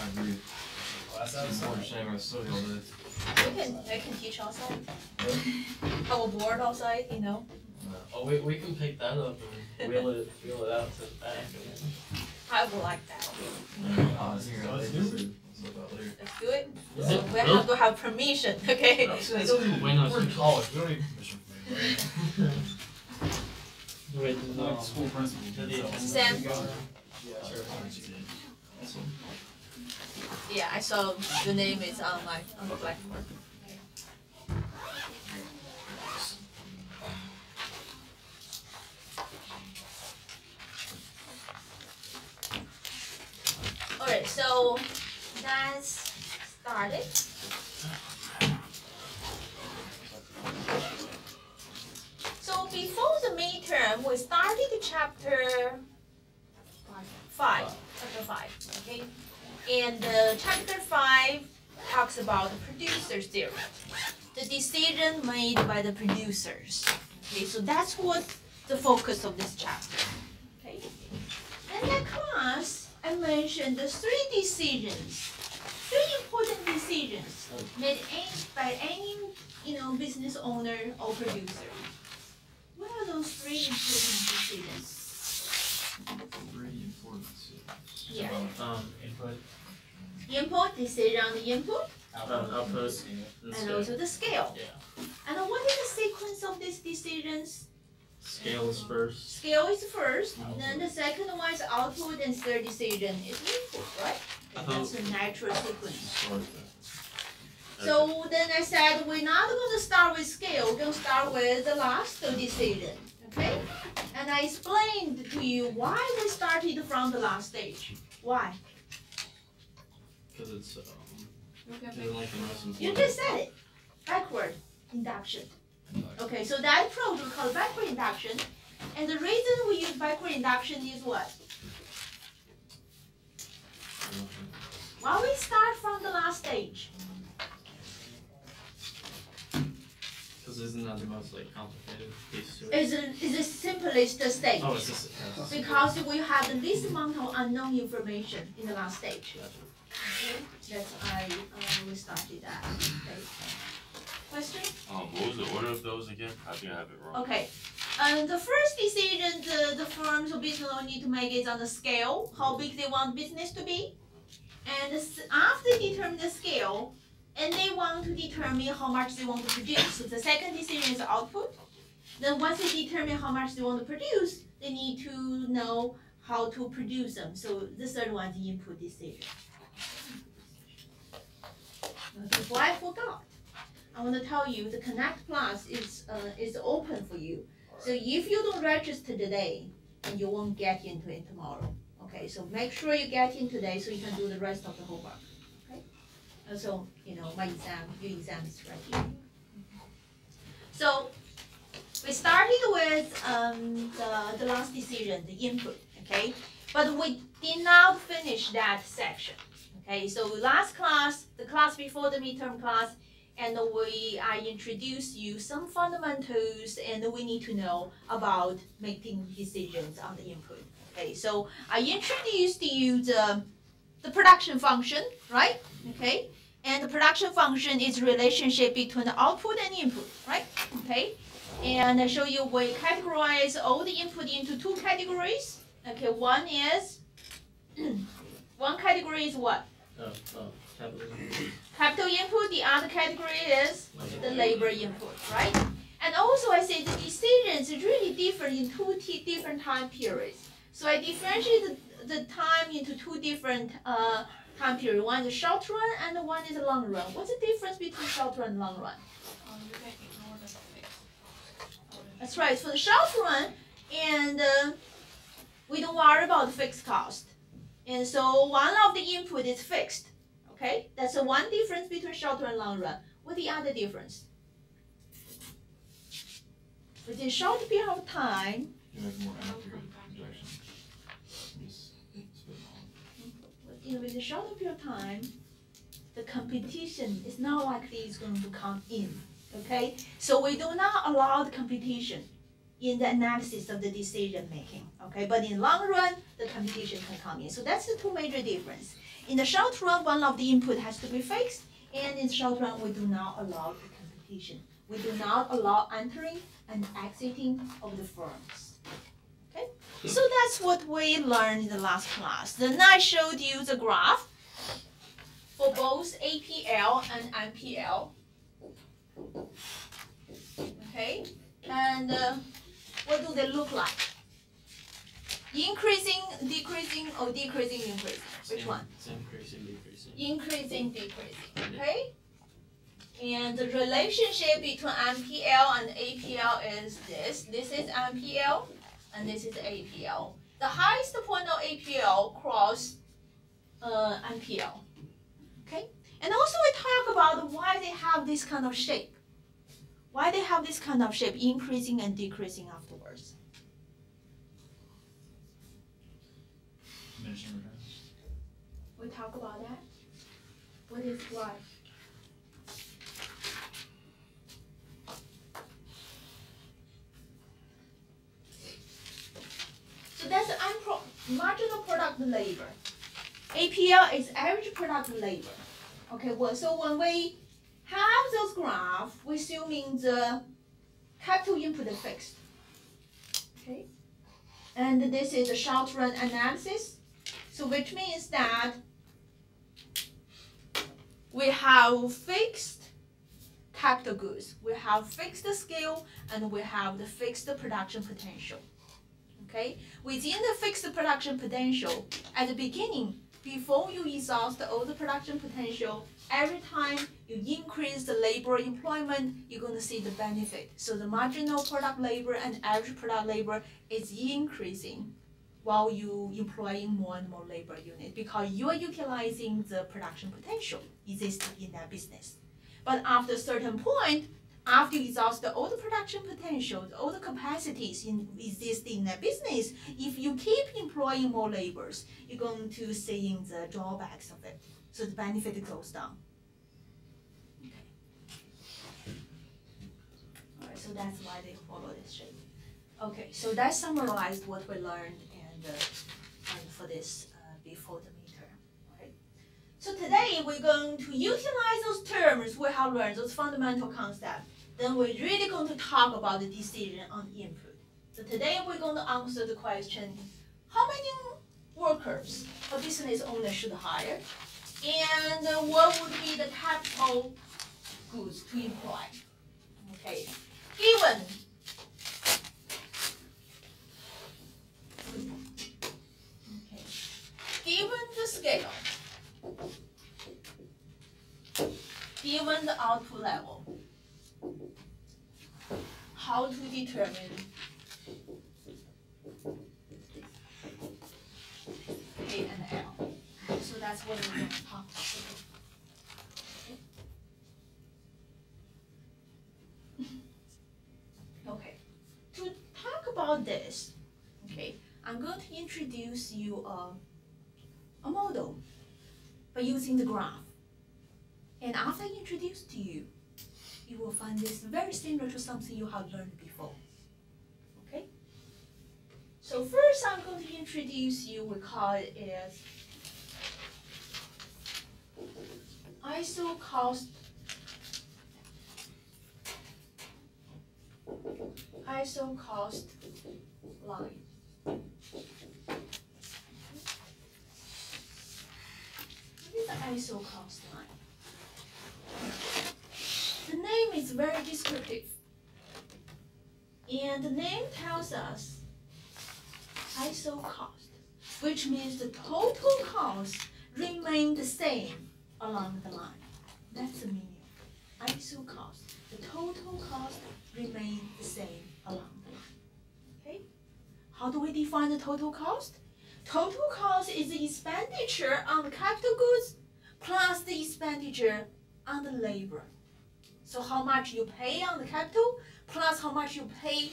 I agree. It's more shame I study all day. I can teach outside. Have a board outside, you know. Oh, we can pick that up and wheel it out to the back. I would like that. Let's do it. So we have to have permission, okay? We're in college. We don't need permission from anybody. Wait, No. School principal. Sam? Yeah. Yeah, I saw the name is on the blackboard. Alright, so let's start it. So before the midterm, we started chapter 5. Chapter 5, okay? And chapter 5 talks about the producer's theory, the decision made by the producers. Okay, so that's what the focus of this chapter. Okay. In that class, I mentioned the 3 decisions, 3 important decisions made by any business owner or producer. What are those 3 important decisions? 3 important decisions. Yeah. Input. Input, decision on the input. Output. And also the scale. Yeah. And what is the sequence of these decisions? Scale is first. Scale is first, then the second one is output, and third decision is input, right? That's a natural sequence. So then I said we're not going to start with scale, we're going to start with the last decision, okay? And I explained to you why we started from the last stage. Why? Because it's like the most important. You just said it. Backward induction. Okay, so that approach we call backward induction. And the reason we use backward induction is what? Why we start from the last stage? Because isn't that the most complicated piece to it? Is the simplest stage. Oh, it's just because we have the least amount of unknown information in the last stage. Okay, that's why we started that. Okay. Question? What was the order of those again? I think I have it wrong. Okay. The first decision the firms or business owner need to make is on the scale, how big they want business to be. And after they determine the scale, and they want to determine how much they want to produce. So the second decision is output. Then once they determine how much they want to produce, they need to know how to produce them. So the third one is the input decision. Before I forgot, I want to tell you the Connect Plus is open for you. So if you don't register today, then you won't get into it tomorrow. Okay, so make sure you get in today so you can do the rest of the homework. Okay, so my your exam is right here. So we started with the last decision, the input. Okay, but we did not finish that section. Okay, so last class, the class before the midterm class, and I introduced you some fundamentals, and we need to know about making decisions on the input. Okay, so I introduced you the production function, right? Okay, and the production function is relationship between the output and input, right? Okay, and I show you we categorize all the input into 2 categories. Okay, one category is what? Capital input. The other category is the labor input, right? And also I say the decisions is really different in 2 different time periods. So I differentiate the time into 2 different time periods. One is short run and one is long run. What's the difference between short run and long run? You can ignore the fixed. That's right. For the short run, and we don't worry about the fixed cost. And so one of the input is fixed. Okay, that's the one difference between short run and long run. What's the other difference? Within short period of time, You have more accurate projections. within a shorter period of time, the competition is not likely is going to come in. Okay, so we do not allow the competition in the analysis of the decision making. Okay, but in the long run, the competition can come in. So that's the two major difference. In the short run, one of the input has to be fixed, and in the short run, we do not allow the competition. We do not allow entering and exiting of the firms. Okay, so that's what we learned in the last class. Then I showed you the graph for both APL and MPL. Okay, and what do they look like? Increasing, decreasing, or decreasing, increasing? Which one? It's increasing, decreasing. Increasing, decreasing. Okay. And the relationship between MPL and APL is this. This is MPL, and this is APL. The highest point of APL cross MPL. Okay. And also we talk about why they have this kind of shape. Why they have this kind of shape, increasing and decreasing afterwards. Diminishing returns. We talk about that. What is why? So that's marginal product labor. APL is average product labor. Okay, well, so when we have those graphs, we're assuming the capital input is fixed. Okay, and this is a short run analysis. So which means that we have fixed capital goods, we have fixed scale, and we have the fixed production potential. Okay, within the fixed production potential, at the beginning, before you exhaust all the production potential, every time you increase the labor employment, you're going to see the benefit. So the marginal product labor and average product labor is increasing while you employing more and more labor units because you are utilizing the production potential existing in that business. But after a certain point, after you exhaust all the production potential, all the capacities existing in that business, if you keep employing more laborers, you're going to see the drawbacks of it. So the benefit goes down. Okay. All right, so that's why they follow this shape. Okay, so that summarized what we learned and for this before the midterm. Right? So today we're going to utilize those terms we have learned, those fundamental concepts. Then we're really going to talk about the decision on input. So today we're going to answer the question, how many workers a business owner should hire? And what would be the capital goods to employ? Okay, given the scale, given the output level, how to determine A and L. So that's what we're going to talk about today. Okay, to talk about this, okay, I'm going to introduce you a model by using the graph. And after I introduce to you, you will find this very similar to something you have learned before. Okay? So first I'm going to introduce you, we call it as ISO cost line. What is the ISO cost line? The name is very descriptive. And the name tells us ISO cost, which means the total cost remain the same along the line. That's the meaning. ISO cost. The total cost remain the same along the line. Okay? How do we define the total cost? Total cost is the expenditure on the capital goods plus the expenditure on the labor. So how much you pay on the capital plus how much you pay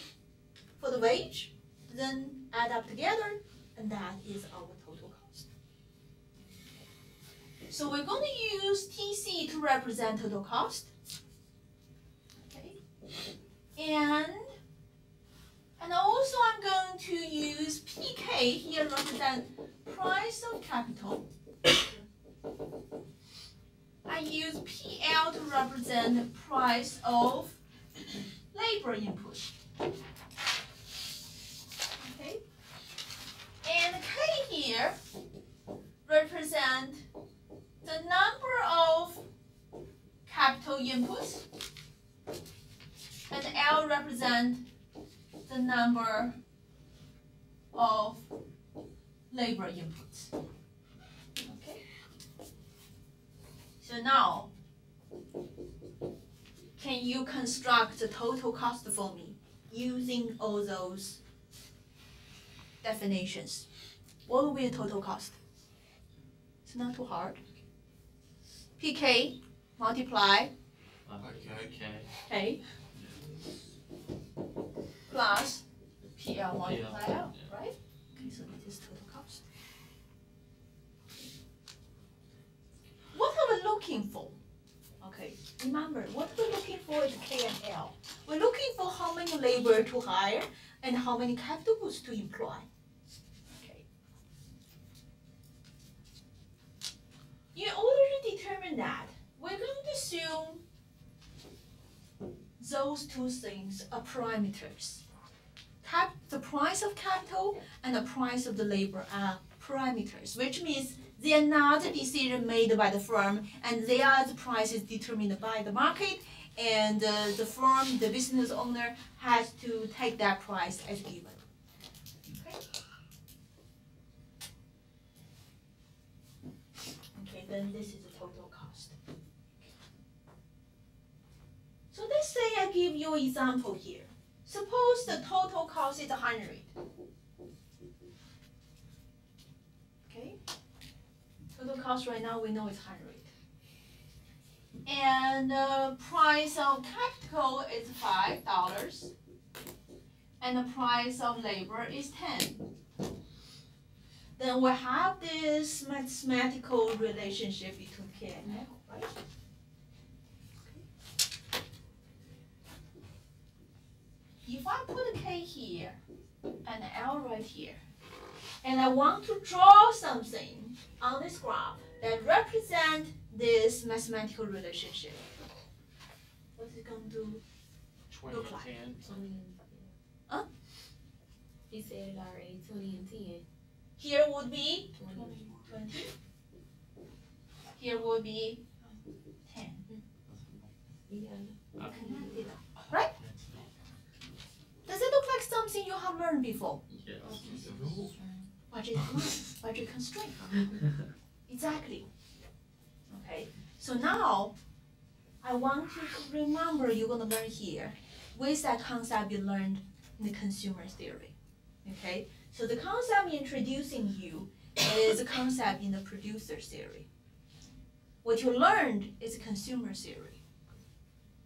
for the wage, then add up together, and that is our total cost. So we're going to use TC to represent total cost. Okay. And And also I'm going to use PK here represent price of capital. I use PL to represent the price of labor input. Okay? And K here represent the number of capital inputs, and L represent the number of labor inputs. Okay? So now, can you construct the total cost for me using all those definitions? What will be the total cost? It's not too hard. PK multiply K plus PL multiply L, right? Okay, so this is total cost. What are we looking for? Okay, remember, what we're looking for is K and L. We're looking for how many labor to hire and how many capital goods to employ. Okay. In order to determine that, we're going to assume those two things are parameters. The price of capital and the price of the labor are parameters, which means they are not a decision made by the firm, and they are the prices determined by the market, and the firm, the business owner, has to take that price as given. Okay? Okay, then this is the total cost. So let's say I give you an example here. Suppose the total cost is 100. Okay? Total cost right now we know is 100. And the price of capital is $5. And the price of labor is 10. Then we have this mathematical relationship between K and L, right? If I put a K here and L right here, and I want to draw something on this graph that represent this mathematical relationship, what is it going to look like? 20. Huh? He said it already, 20 and 10. Here would be 20. 20. Here would be 10. Yeah. Connected, right? Does it look like something you have learned before? Yes. Budget constraint. Exactly. Okay. So now, I want you to remember you're gonna learn here with that concept you learned in the consumer theory. Okay. So the concept introducing you is a concept in the producer theory. What you learned is consumer theory.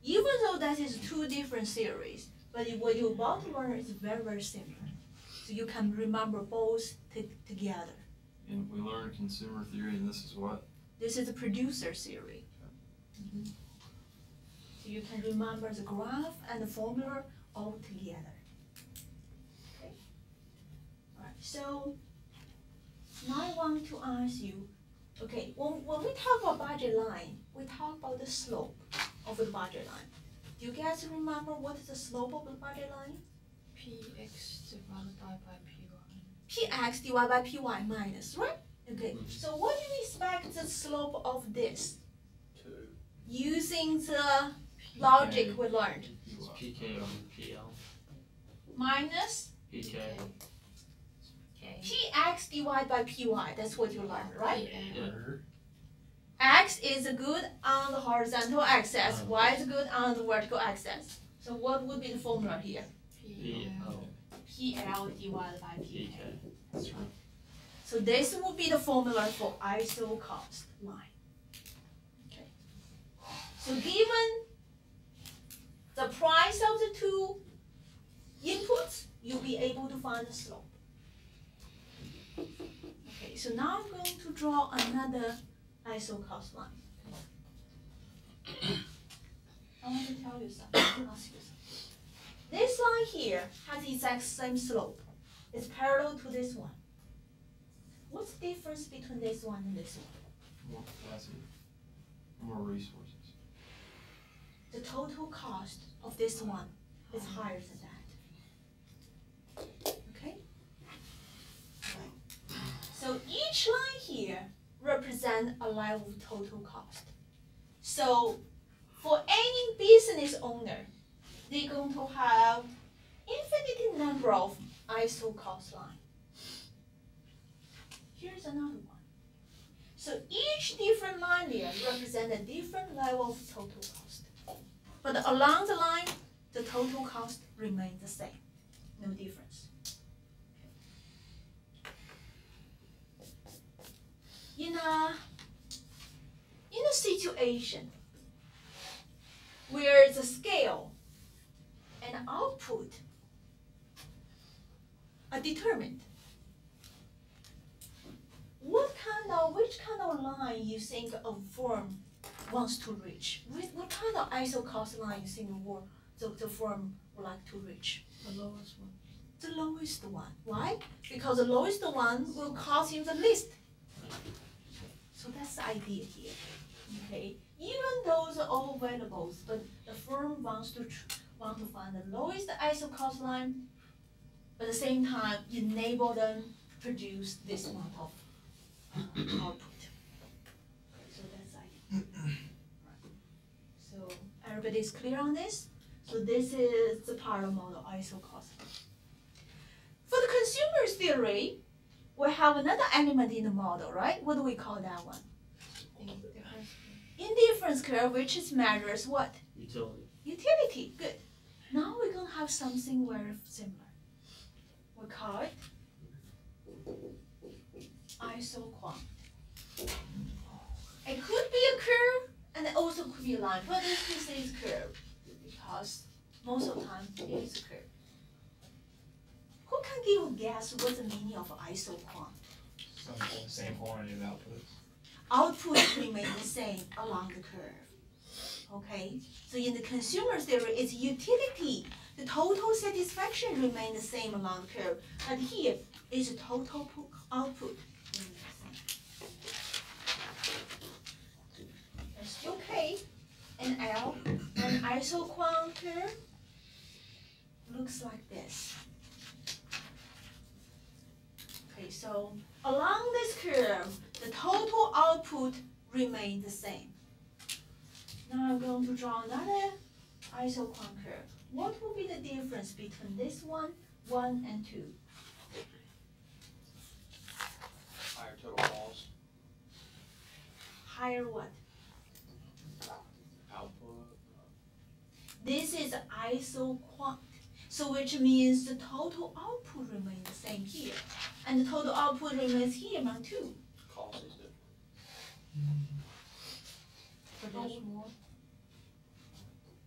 Even though that is two different theories, but what you're about to learn is very, very similar. So you can remember both together. And we learned consumer theory, and this is what? This is the producer theory. So you can remember the graph and the formula all together. Okay. All right. So now I want to ask you, okay, when we talk about budget line, we talk about the slope of the budget line. Do you guys remember what is the slope of the budget line? PX divided by PY. Px divided by Py minus, right? Okay, so what do you expect the slope of this? Using the logic we learned. It's PK over PL. Minus PK. Okay. Px divided by Py, that's what you learned, right? Yeah. X is good on the horizontal axis, Y is good on the vertical axis. So what would be the formula here? PL. PL divided by PK. PK. That's right. So this would be the formula for ISO cost line. Okay. So given the price of the two inputs, you'll be able to find the slope. Okay, so now I'm going to draw another ISO cost line. I want to tell you something, ask you something. This line here has the exact same slope. It's parallel to this one. What's the difference between this one and this one? More capacity, more resources. The total cost of this one is higher than that. Okay? So each line here represents a level of total cost. So for any business owner, they're going to have infinite number of ISO cost lines. Here's another one. So each different line there represents a different level of total cost. But along the line, the total cost remains the same. No difference. In a situation where the scale and output are determined, which kind of line you think a firm wants to reach? What kind of ISO cost line you think the firm would like to reach? The lowest one. The lowest one. Why? Because the lowest one will cost you the least. So that's the idea here. Okay. Even those are all variables, but the firm wants to find the lowest ISO cost line, but at the same time enable them to produce this amount of output. So that's the idea. So everybody's clear on this? So this is the parallel model ISO cost. For the consumer's theory, we have another element in the model, right? What do we call that one? Indifference curve, which is measures what? Utility. Utility. Good. Now we're going to have something very similar. We call it isoquant. It could be a curve, and it also could be a line. But this is curve, because most of the time it is a curve. Who can give a guess what's the meaning of isoquant? Same quantity of outputs. Output remain the same along the curve. Okay? So in the consumer theory, it's utility. The total satisfaction remains the same along the curve. But here is the total output. That's still K and L. And isoquant curve looks like this. Okay, so along this curve, the total output remains the same. Now I'm going to draw another isoquant curve. What will be the difference between this one, 1 and 2? Higher total cost. Higher what? Output. This is isoquant. So which means the total output remains the same here. And the total output remains here among 2. Cost is different. Produce more.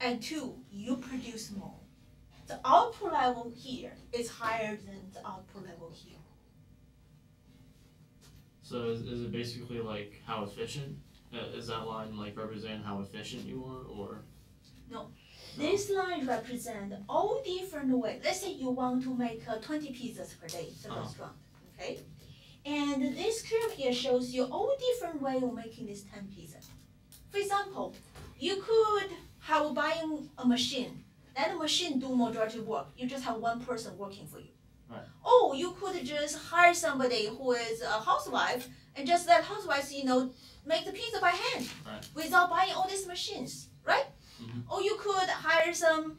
And 2, you produce more. The output level here is higher than the output level here. So is it basically like how efficient? Is that line like representing how efficient you are, or? No. This line represents all different ways. Let's say you want to make 20 pizzas per day at the restaurant, okay? And this curve here shows you all different ways of making this 10 pizzas. For example, you could have buying a machine. That machine do majority work. You just have one person working for you. Right. Or you could just hire somebody who is a housewife and just let housewives, make the pizza by hand, Right. without buying all these machines, right? Mhm. Or you could hire some,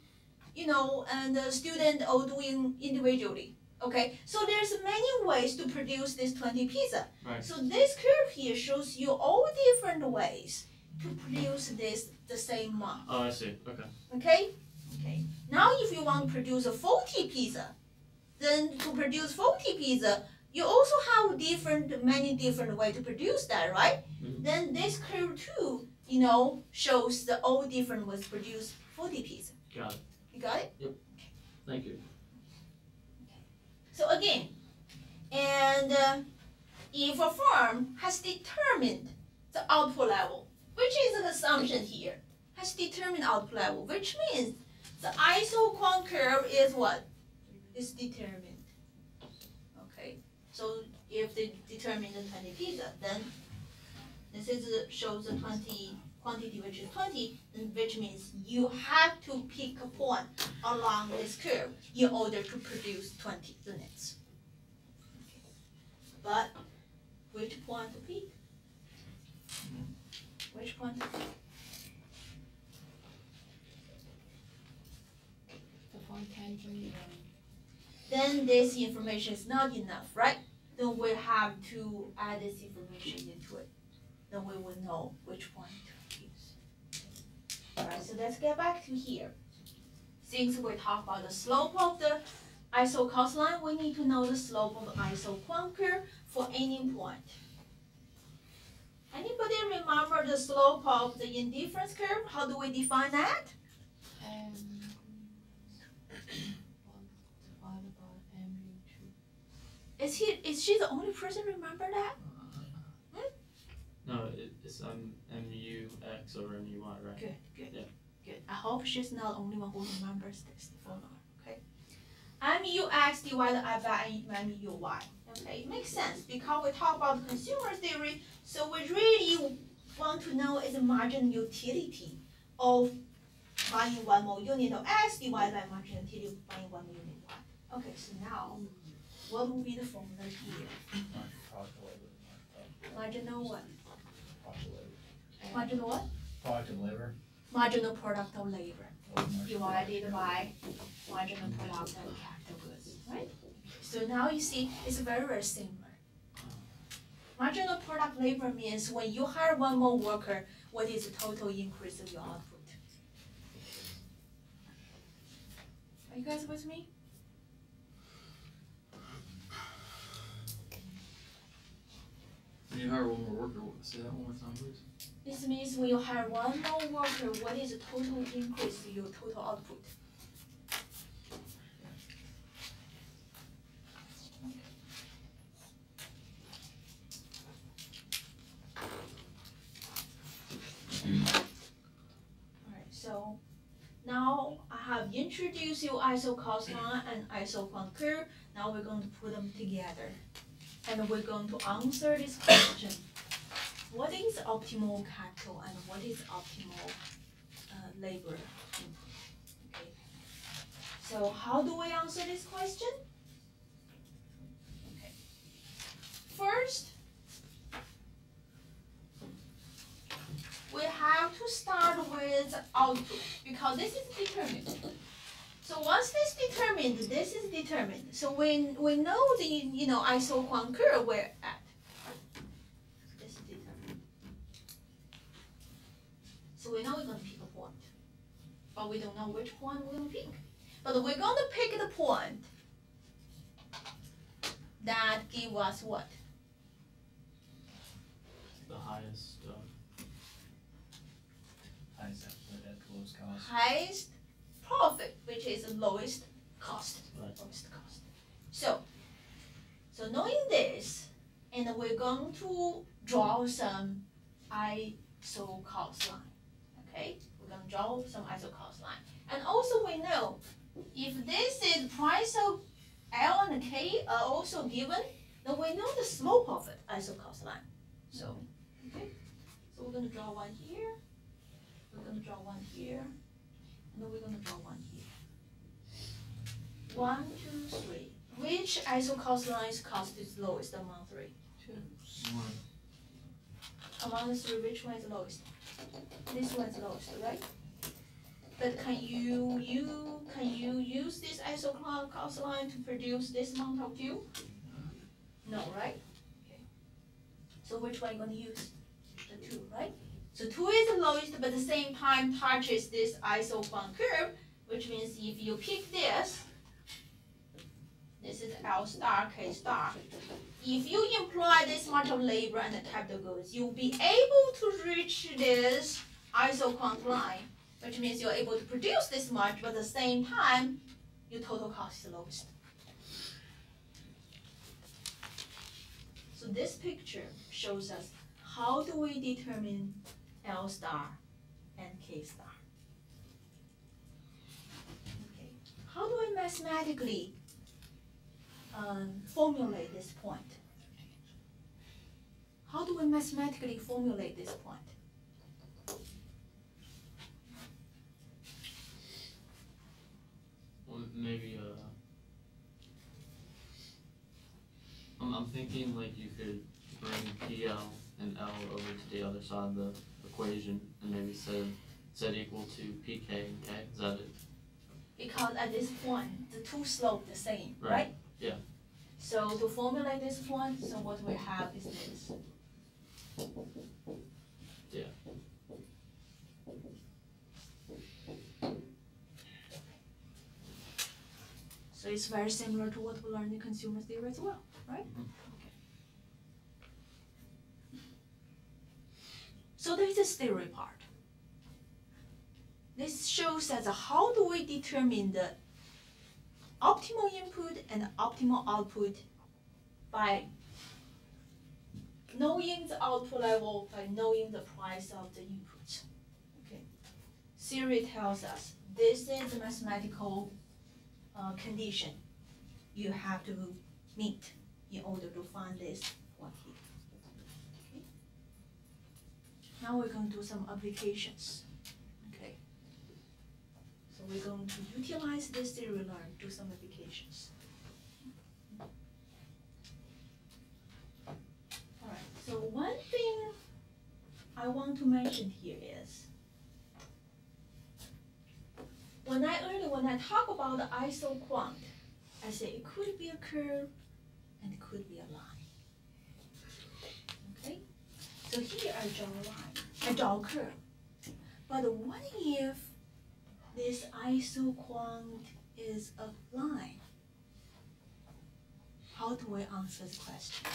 and a student or doing individually. Okay, so there's many ways to produce this 20 pizza. Right. So this curve here shows you all different ways to produce the same amount. Oh, I see. Okay. Okay? Okay. Now if you want to produce a 40 pizza, then to produce 40 pizza, you also have many different ways to produce that, right? Mhm. Then this curve too, shows the all different ways to produce 40 pizza. Got it. You got it? Thank you. So again, and if a firm has determined the output level, which is an assumption here, has determined output level, which means The isoquant curve is what? Is determined. Okay, so if they determine the 20 pizza, then this is shows the 20 quantity which is 20, which means you have to pick a point along this curve in order to produce 20 units. But which point to pick? Which point to pick? The one tangent. Then this information is not enough, right? Then we have to add this information into it. Then we will know which point to use. Alright, so let's get back to here. Since we talk about the slope of the isocos line, we need to know the slope of the isoquant curve for any point. Anybody remember the slope of the indifference curve? How do we define that? M 1 divided by mu2. Is she the only person remember that? No, it's MUX over MUY, right? Good, good, Yeah. good. I hope she's not the only one who remembers this for now, okay? MUX divided by MUY. Okay, it makes sense because we talk about consumer theory, so we really want to know is the marginal utility of buying one more unit of X divided by marginal utility of buying one more unit of Y. Okay, so now, what will be the formula here? Marginal what? Marginal what? Product of labor. Marginal product of labor divided by marginal product of capital goods, right? So now you see, it's very, very similar. Marginal product labor means when you hire one more worker, what is the total increase of your output? Are you guys with me? When you hire one more worker, say that one more time, please. This means when you hire one more worker, what is the total increase of your total output? Alright, so now I have introduced you isocos line and isoquant curve. Now we're going to put them together. And we're going to answer this question. What is optimal capital and what is optimal labor input? Okay. So how do we answer this question? Okay. First, we have to start with output because this is determined. So once this determined, this is determined. So when we know the isoquant curve we're at, this is determined. So we know we're going to pick a point, but we don't know which point we're going to pick. But we're going to pick the point that give us what? The highest. Highest output at the lowest cost. Highest profit, which is the lowest cost. Right. Lowest cost. So knowing this, and we're going to draw some isocos line. Okay, we're going to draw some isocos line, and also we know if this is price of L and K are also given, then we know the slope of it isocos line. So okay, so we're going to draw one here. We're going to draw one here. And then we're going to draw one here. 1, 2, 3. Which isocos line's cost is lowest among 3? 2. Among the 3, which one is lowest? This one is lowest, right? But can you use this isocos line to produce this amount of Q? No, right? Okay. So which one are you going to use? The 2, right? So 2 is the lowest, but at the same time touches this isoquant curve, which means if you pick this is L star, K star. If you employ this much of labor and the capital goods, you'll be able to reach this isoquant line, which means you're able to produce this much, but at the same time, your total cost is the lowest. So this picture shows us how do we determine L star and K star. how do I mathematically formulate this point? How do we mathematically formulate this point? Well, maybe I'm thinking like you could bring PL and L over to the other side of the equation and maybe set equal to PK and K. Is that it? Because at this point, the two slope the same, Right. right? Yeah. So to formulate this point, so what we have is this. Yeah. So it's very similar to what we learned in consumer theory as well, right? Mhm. Okay. So there is this theory part. This shows us how do we determine the optimal input and optimal output by knowing the output level, by knowing the price of the input. Okay. Theory tells us this is the mathematical condition you have to meet in order to find this one here. Okay. Now we're going to do some applications. Okay. So we're going to utilize this theory learned to do some applications. Alright, so one thing I want to mention here is when I talk about the isoquant, I say it could be a curve and it could be a line. Okay? So here I draw a line, I draw a curve. But what if this isoquant is a line? How do we answer the question?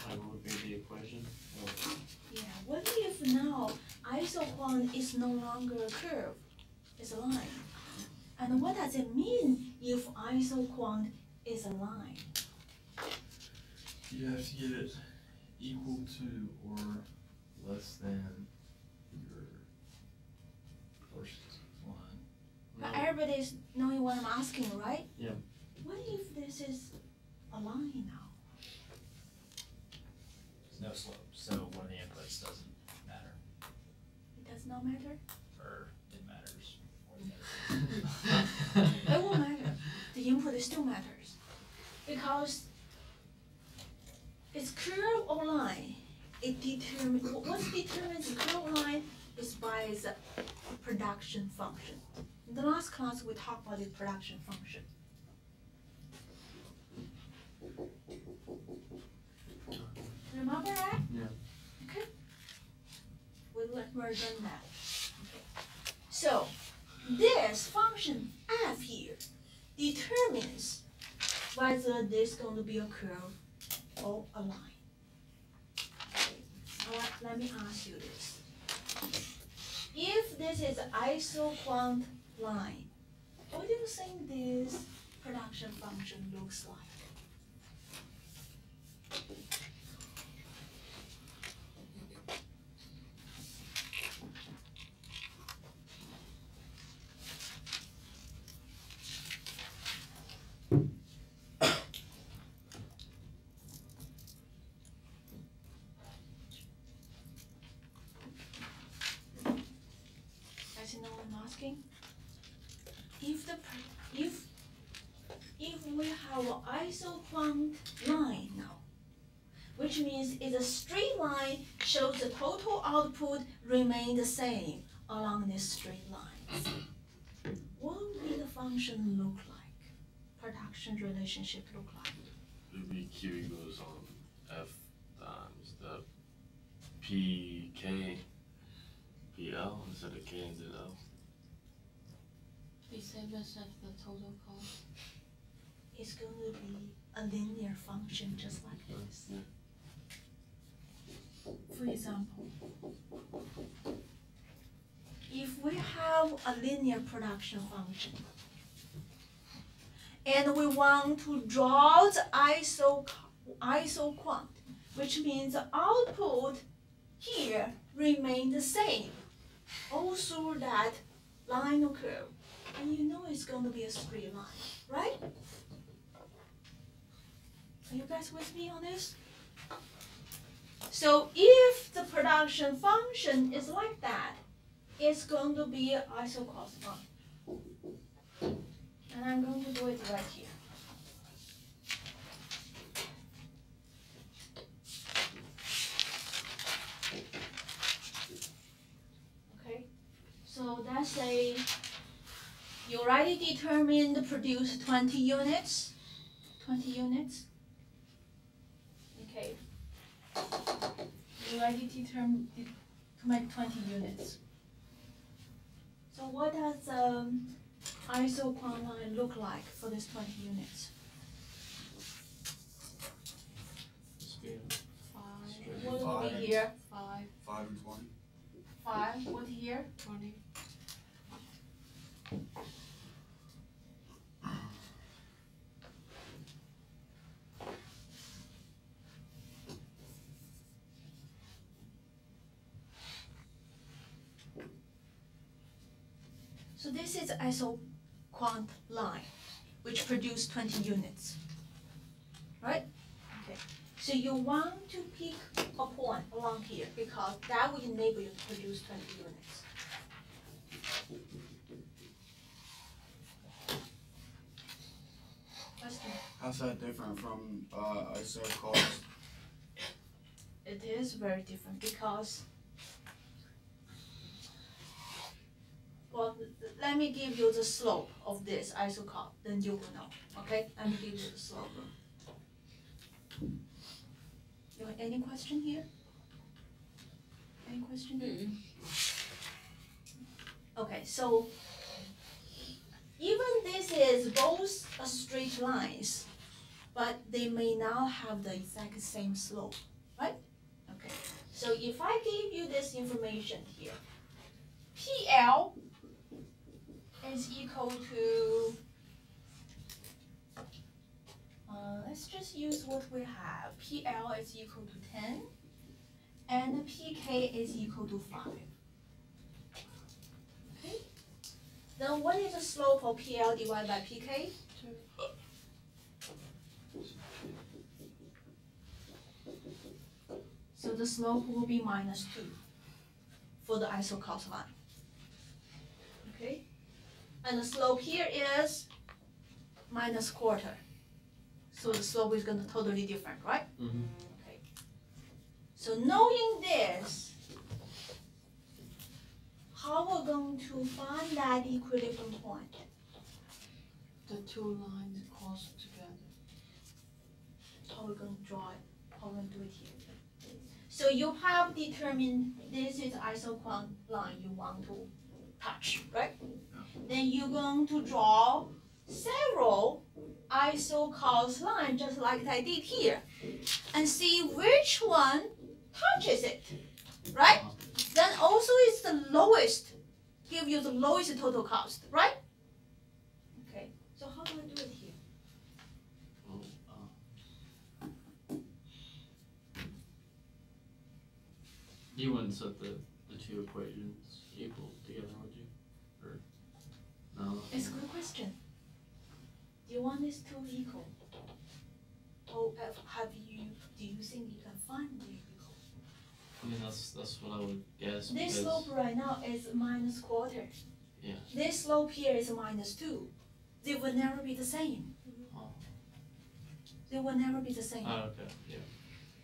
Like what would be the equation? Or, Yeah, what if now isoquant is no longer a curve, it's a line? And what does it mean if isoquant is a line? You have to get it equal to or less than your first line. But everybody's knowing what I'm asking, right? Yeah. What if this is a line now? There's no slope, so one of the inputs doesn't matter, It does not matter? or it matters more than It won't matter. The input still matters. Because it's curve or line. What determines the curve line is by the production function. In the last class we talked about the production function. Remember that? Yeah. Okay. We're done that. Okay. So this function f here determines whether this is going to be a curve or a line. Okay. Alright, let me ask you this. If this is isoquant line, what do you think this production function looks like? Guys, you know what I'm asking? If we have an isoquant line now, which means it's a straight line, shows the total output remain the same along this straight line. What would the function look like? Production relationship look like? Maybe Q equals F times the PK PL instead of K instead of L. Be same as the total cost. It's going to be a linear function just like this. For example, if we have a linear production function and we want to draw the isoquant, which means the output here remain the same all through that line or curve. and you know it's going to be a straight line, right? Are you guys with me on this? So if the production function is like that, it's going to be an isocos line. And I'm going to do it right here. Okay, so let's say you already determined produce 20 units. 20 units. Okay. You already determined to make 20 units. So what does isoquant line look like for this 20 units? Straight. What will be here? 5, 5 and 20. 5. What here? 20. So this is isoquant line, which produce 20 units, right? Okay. So you want to pick a point along here because that will enable you to produce 20 units. Question? How's that different from isocos? It is very different because, well, let me give you the slope of this isocos, then you will know, okay? Let me give you the slope. You have any question here? Any question here? Okay, so even this is both a straight lines, but they may not have the exact same slope, right? Okay, so if I give you this information here, PL is equal to, let's just use what we have. PL is equal to 10, and PK is equal to 5. Okay? Then what is the slope of PL divided by PK? 2. So the slope will be -2 for the isocos line. Okay? And the slope here is -1/4. So the slope is going to totally different, right? Mm-hmm. Okay. So knowing this, how we're going to find that equilibrium point? The 2 lines cross together. How we're going to draw it? How we're going to do it here? So you have determined this is isoquant line you want to touch, right? Then you're going to draw several isocos lines just like I did here and see which one touches it, right? Then also it's the lowest, give you the lowest total cost, right? Okay, so how do I do it here? Well, you wouldn't set the 2 equations equal together, would you? Or no? It's a good question. Do you want these two equal? Or do you think you can find the equal? I mean, that's what I would guess. This because, slope right now is -1/4. Yeah. This slope here is -2. They will never be the same. Oh. They will never be the same. Oh, okay. Yeah.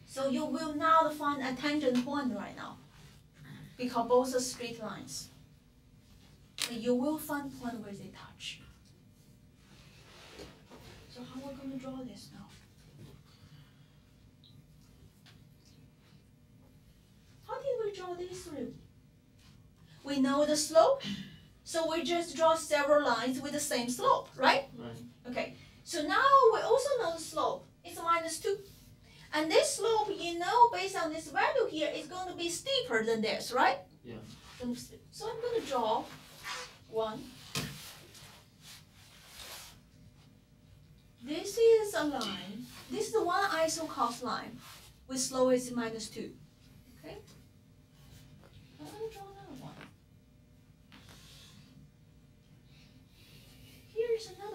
So you will not find a tangent point right now, because both are straight lines. But you will find point where they touch. So how are we going to draw this now? How did we draw these three? We know the slope, so we just draw several lines with the same slope, right? Right. Okay, so now we also know the slope. It's -2. And this slope, you know, based on this value here, is going to be steeper than this, right? Yeah. So I'm going to draw one. This is a line. This is the one isocos line with slope is -2. Okay? I'm going to draw another one.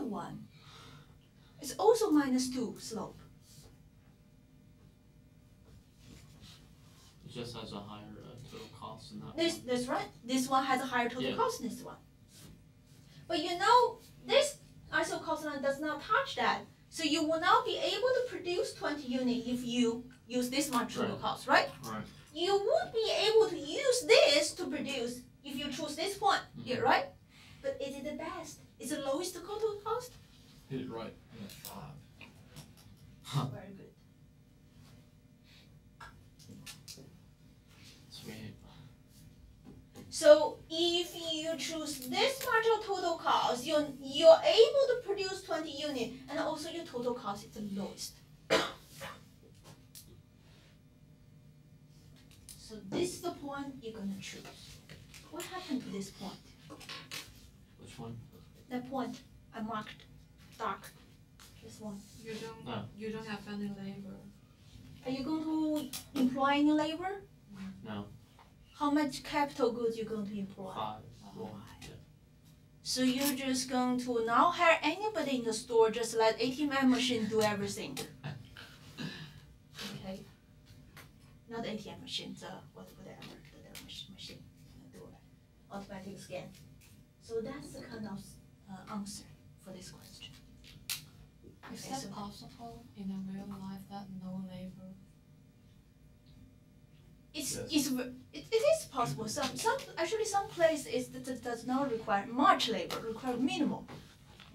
one is also -2 slope. It just has a higher total cost than that This one. that's right. This one has a higher total Yeah. cost than this one. But you know this ISO cost line does not touch that. So you will not be able to produce 20 units if you use this much total Right. cost, right? Right. You would be able to use this to produce if you choose this one here, right? But is it the best? Is it the lowest total cost? Hit it right. Yeah, 5. Very good. Sweet. So if you choose this much of total cost, you're able to produce 20 units, and also your total cost is the lowest. So this is the point you're gonna choose. What happened to this point? Which one? That point I marked dark. This one. You don't. No. You don't have any labor. Are you going to employ any labor? No. How much capital goods you going to employ? 5. Well, yeah. So you're just going to not hire anybody in the store, just let ATM machine do everything. Okay. Not ATM machine, the whatever the machine do it. Automatic scan. So that's the kind of answer for this question. Is Okay, that so- possible in a real life that no labor? It is possible. Some places it does not require much labor, require minimal.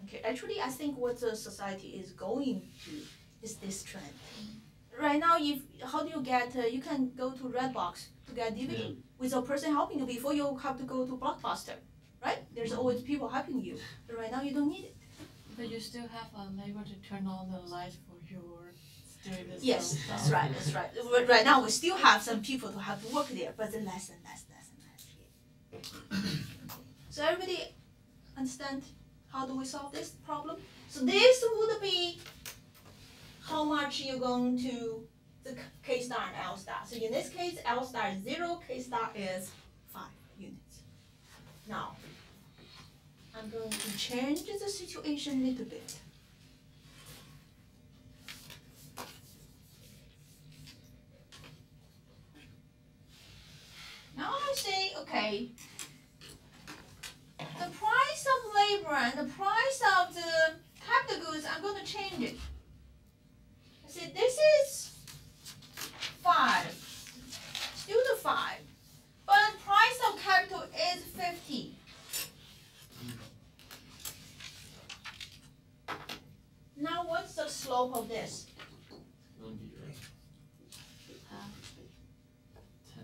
Okay, actually I think what the society is going to is this trend. Right now, how do you get? You can go to Redbox to get DVD Yeah. with a person helping you before you have to go to Blockbuster, right? There's always people helping you. But right now you don't need it. But you still have a labor to turn on the light for your doing this. Yes, stuff. that's right. That's right. Right now we still have some people to have to work there, but the less and less. So everybody understand how do we solve this problem? So this would be how much you're going to the K star and L star. So in this case, L star is 0, K star is 5 units. Now, I'm going to change the situation a little bit. Now I say, okay, the price of labor and the price of the capital goods, I'm going to change it. I say this is 5, still the 5, but price of capital is 50. Now what's the slope of this? It's gonna be 10.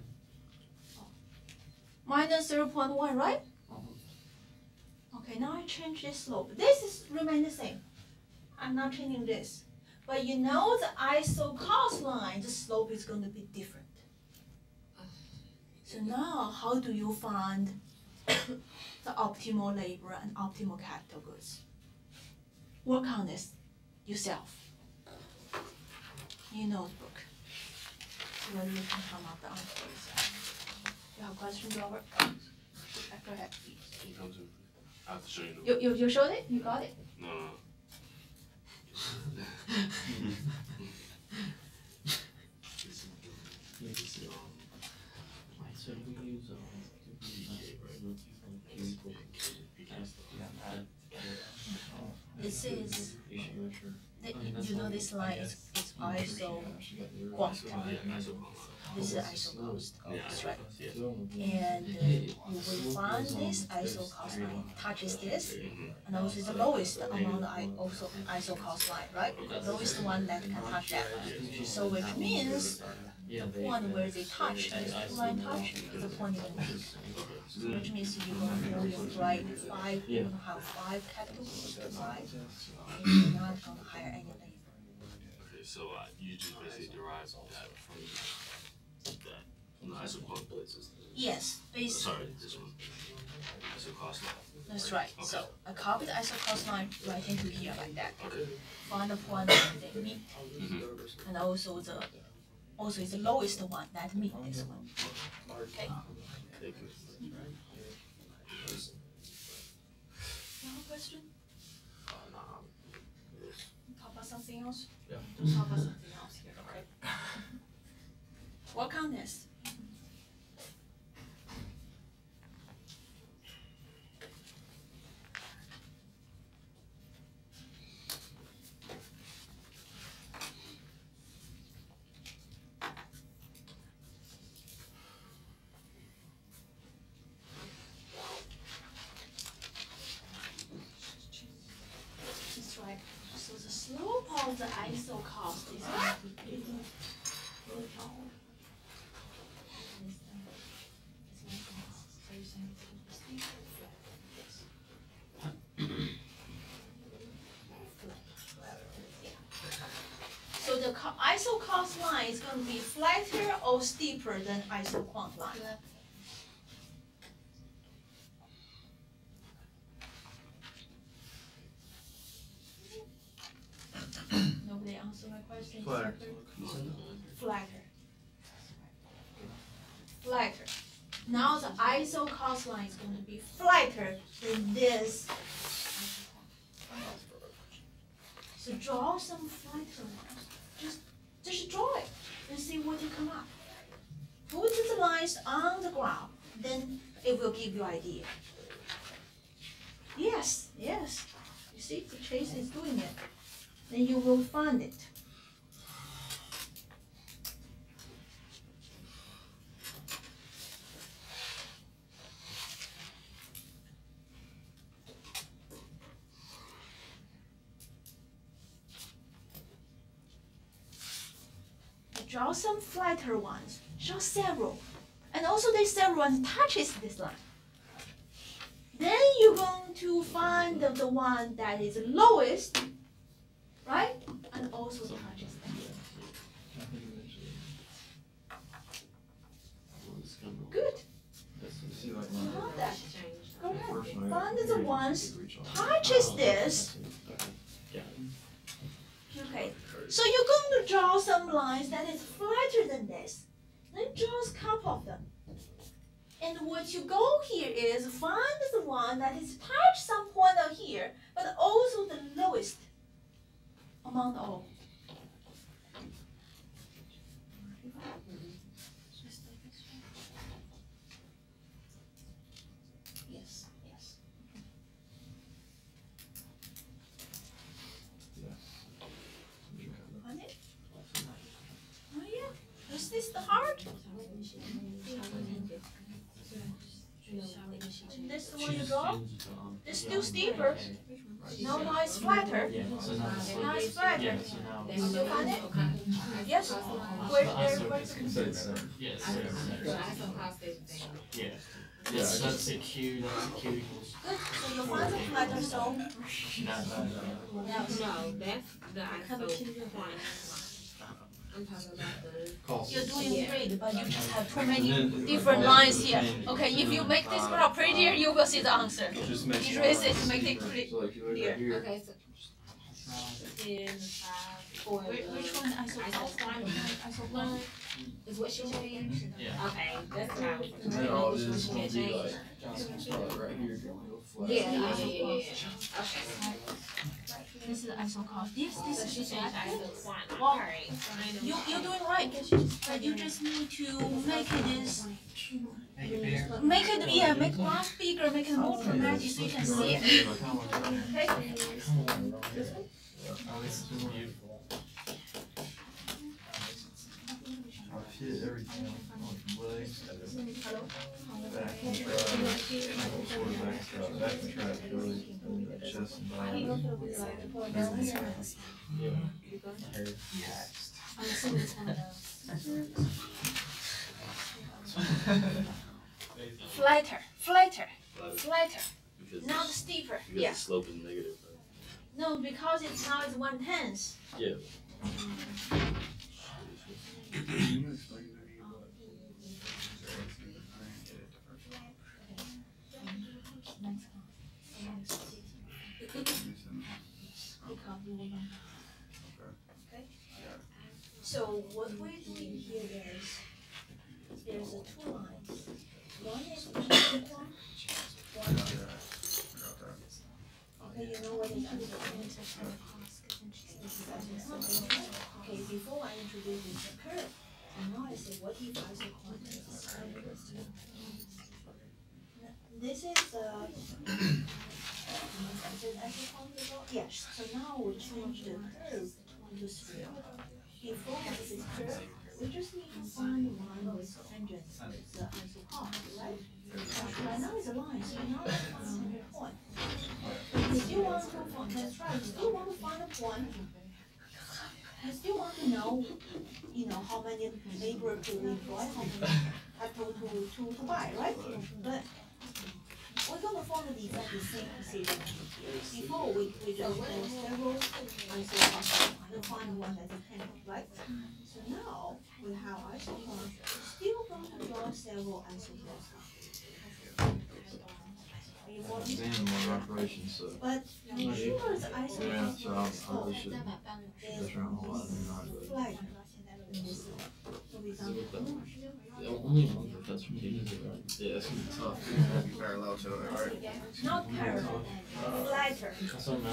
Minus 0.1, right? Okay, now I change this slope. This is remain the same. I'm not changing this. But you know the ISO cost line, the slope is going to be different. So now how do you find the optimal labor and optimal capital goods? Work on this yourself. Your notebook. So that you can come up the answer yourself. You have questions, Robert? Go ahead. Can you come to? I have to show you. You showed it? You got it? No. Right, so do we use This is, You should go sure. you know this line is ISO cost. This is ISO cost, that's right. And you will find this ISO cost line touches this, and also the lowest among the ISO cost line, right? Lowest one that can touch that. So which means Yeah, the point where they touch, this two line touch, is the point you're gonna make. So which means you're gonna write 5, you're gonna have 5 capital goods to 5, and you're not gonna hire any labor. Okay, so you just basically derive that from the ISO cost places. Yes, basically. Sorry, this one. ISO cost line. That's right. So I copy the ISO cost line right into here like that. Okay. Find the point that they meet, Mm-hmm. and also is the lowest one that meet this one. Okay. Thank you. You have a question? No, something else? Yeah. Let's talk about something else here, okay? Work on this. That's right. So the slope of the isocost is going to be really tall. So the isocost line is going to be flatter or steeper than isoquant line? Nobody answered my question. Flatter. Flatter. Flatter. Now the isocost line is going to be flatter than this. So draw some flatter lines. Just draw it and see what you come up. Put the lines on the ground, then it will give you idea. Yes, yes. You see, the Chase is doing it. Then you will find it. Draw some flatter ones. Draw several. And also these several ones touches this line. Then you're going to find the one that is lowest, right? And also touches that. I think eventually. Good. You see like You one. have that. Go The ahead. first one, Find you the could ones reach all. touches this. Okay. So you're going to draw some lines that is flatter than this. Then draw a couple of them. And what you go here is find the one that is touch some point out here, but also the lowest among all. Yes, yes. Find it? Oh yeah. Is this the heart? And this the one you draw? It's still steeper. No, now it's flatter. Yeah, so now it's Now it's flatter. yeah, so now Did you find it? Yes. yes, So yeah. That's a Q, that's a Q equals. Good. So you find the flatter zone. No, No, that's the ISO point. I'm talking about the. You're doing great, but you just have too many different lines here. Okay, if you make this graph prettier, you will see the answer. Just make Erase it to make it pretty. So like you look clear. right here. Okay, so 10, 5 for the Which one? Isoquant? is what she saying? yeah. Okay, that's what I was. And then all this is gonna be like, probably right here, gonna go flat. Yeah. Okay. This is isoquant. Yes, So this she is changed flatter. ISO point. Well, Alright. You're doing right, but you just need to make it is Make it bigger. make it make graph bigger, make it more dramatic so you can see it. Okay. Oh, this is beautiful. I've hit everything on legs, Hello. back and trap, all sort of back and trap, really, and the chest and body. Flatter, flatter, flatter. Because Not steeper. because Yeah. the slope is negative, right? No, because it's now it's 1/10. Yeah. Can you explain to me what? So what we're doing here is there's two lines. One is isoquant, one okay, you know what is isoquant? if isoquants. This is yes. So now we change the curve to 3. Before this curve, we just need to find one with tangent with the isoquant, right? Right now it's a line, so now let's find a single point. You still want to find, that's right, you still want to find a point. You still want to know, how many labor to employ, how many capital to buy, right? But we're going to follow the exactly same procedure. Before we just draw several isoquants and find one that's a tangent, right? So now we have isoquants, still going to draw several isoquants. Examine more operations, so. But make sure the isoquants So I should mess around a lot and not really. flag in this one. So we don't. Only one professor teaches it, right? Yeah, it's gonna be tough. Parallel to it, right? Not parallel, flatter. So my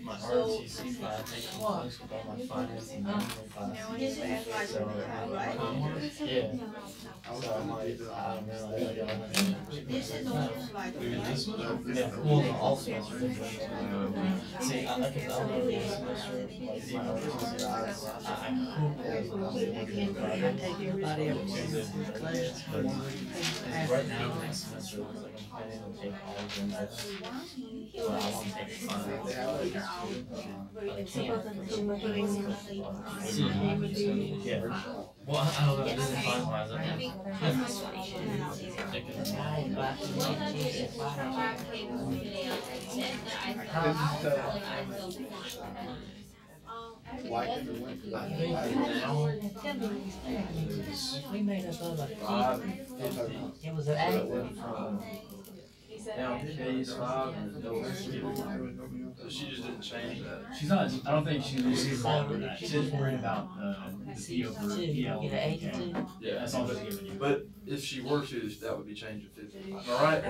ROTC class taking place with all my finance and management class. This is flatter, So, right? yeah. So I'm like, I don't know. This is also flatter, right? Yeah, well, the all semester. See, I don't know this semester, like my ROTC class, I hope there's I take everybody else in class. right now, next semester, it looks like I'm planning to take all of them. But I want to take five. Yeah. Well, I don't know, it doesn't finalize it. Why did it went to I think now We made up of it. 550. It was an So it eight. went from down K's 5 and no. So she just didn't change that. She's not, I don't think she's involved in that. She's just worried about, the PO for Two, PL. you get an 82. Yeah, That's all she's giving you. But if she were to, that would be changed to 50. Alright?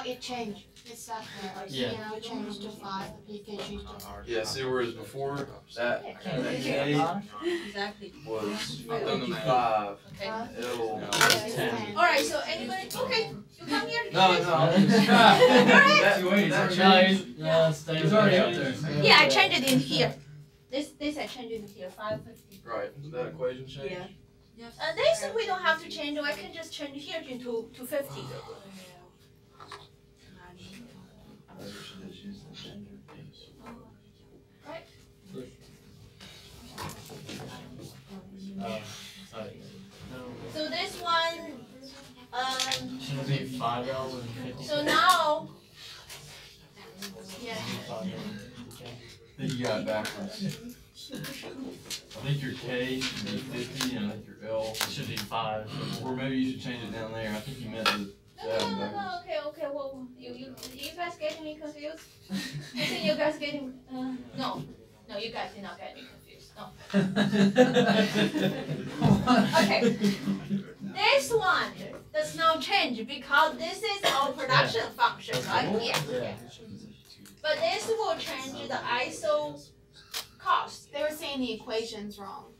It changed. It's not the Yeah. PL changed to 5, the PK changed to 4. Yeah, see, whereas before, that K Exactly. was 55, Okay. L. Alright, so anybody, okay, you come here. No, I'm just. He's already up there. Yeah, I changed it in here. This I changed it in here, 550. Right, so that equation changed? Yeah. This we don't have to change, I can just change here to 50. So this one, Should it be $5.50? so now, yeah. I think you got it backwards. I think your K should be 50 and I think your L Should be 5. or maybe you should change it down there. I think you meant to. No, okay, well, you guys getting me confused? I think you guys getting, no, you guys did not get me confused, no. Okay, this one does not change because this is our production function, right? Yeah. But this will change the ISO cost. They were saying the equation's wrong.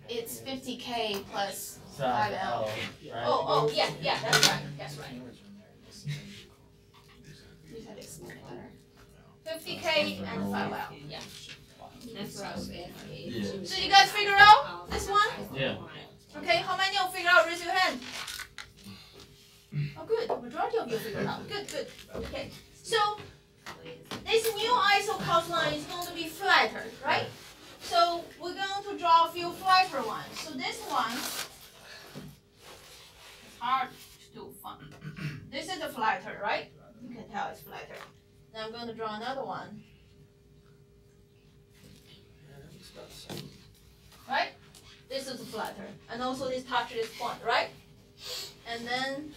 It's 50K plus 5L. Right? Oh, yeah, that's right. You had to explain it better. 50K and 5L, yeah. That's what I was saying. Yeah. So you guys figure out this one? Yeah. Okay, how many of you figure out? Raise your hand. Oh, good. Majority of you figured out. Good. Okay. So this new ISO cost line is going to be flatter, right? So we're going to draw a few flatter ones. So this one, it's hard to find. This is a flatter, right? You can tell it's flatter. Now I'm going to draw another one. Right? This is a flatter. And also this touches this point, right? And then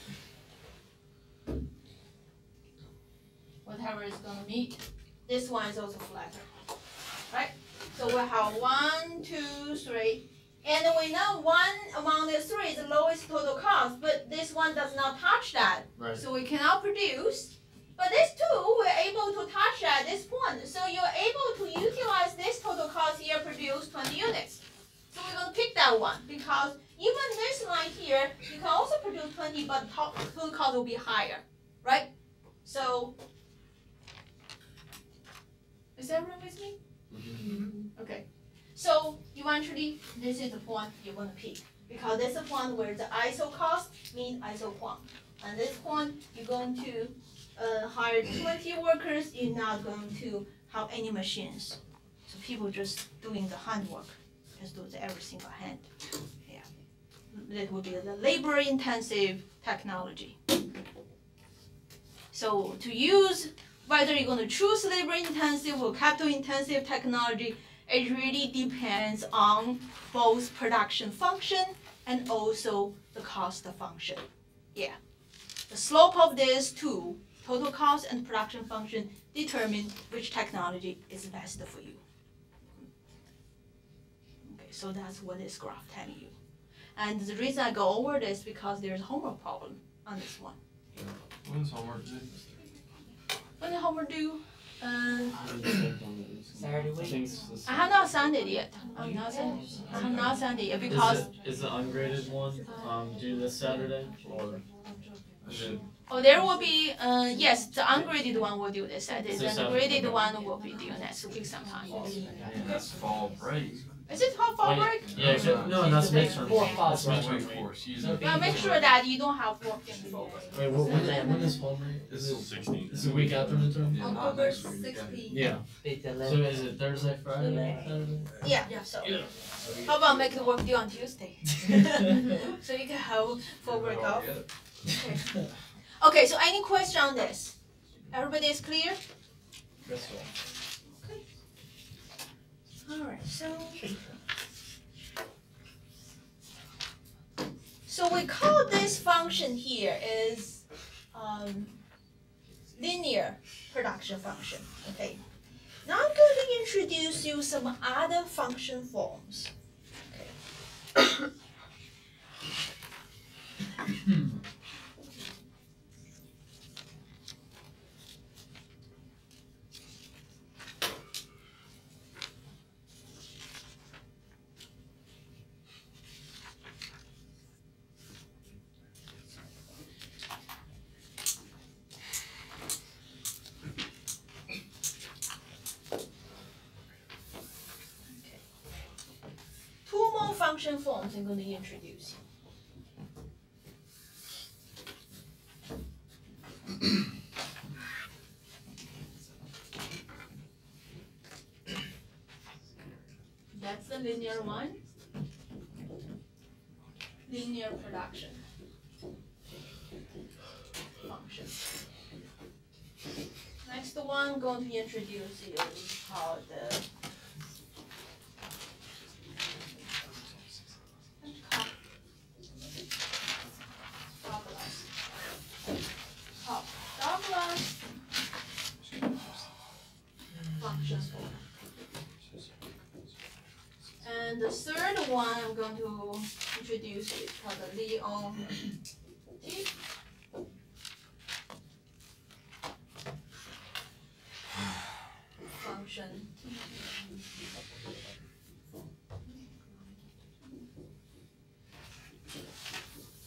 whatever is going to meet, this one is also flatter. Right? So we have 1, 2, 3. And we know one among the three is the lowest total cost, but this one does not touch that. Right. So we cannot produce. But these two, we're able to touch at this point. So you're able to utilize this total cost here, produce 20 units. that one because even this line here, you can also produce 20, but total cost will be higher, right? So, is everyone with me? Okay. So eventually, this is the point you want to pick because this is the point where the ISO cost means ISO quant. And this point, you're going to hire 20 workers. You're not going to have any machines. So people just doing the handwork, just do everything by hand. Yeah, that would be the labor-intensive technology. So to use, whether you're going to choose labor-intensive or capital-intensive technology, it really depends on both production function and also the cost function. Yeah, the slope of these two, total cost and production function, determine which technology is best for you. Okay, so that's what this graph telling you. And the reason I go over this because there's a homework problem on this one. When does homework due? When did homework due? Saturday week. I have not signed it yet. I have not signed it yet because Is the ungraded one due this Saturday or? there will be yes, the ungraded one will do this Saturday. This The Saturday. graded one will be due next week sometime. Man, that's fall break. Is it fall break? Yeah, no, that's midterm. Four fall That's break. midterm. Of course, use it. Well, make sure that you don't have work in the fall break. Wait, when is fall break? It's still 16. Is it a week after midterm? Yeah, not October next week. 16th. Yeah. Beat the So level. is it Thursday, Friday, Saturday? Yeah. So how about make the work due on Tuesday? So you can have full break off. Okay. So any question on this? Everybody is clear? That's all. All right. So we call this function here is linear production function. Okay. Now I'm going to introduce you some other function forms. Okay. Two more function forms I'm going to introduce. That's the linear one. Linear production function. Next one I'm going to introduce is called the Douglas function form. And the third one I'm going to introduce is called the Leon-T function.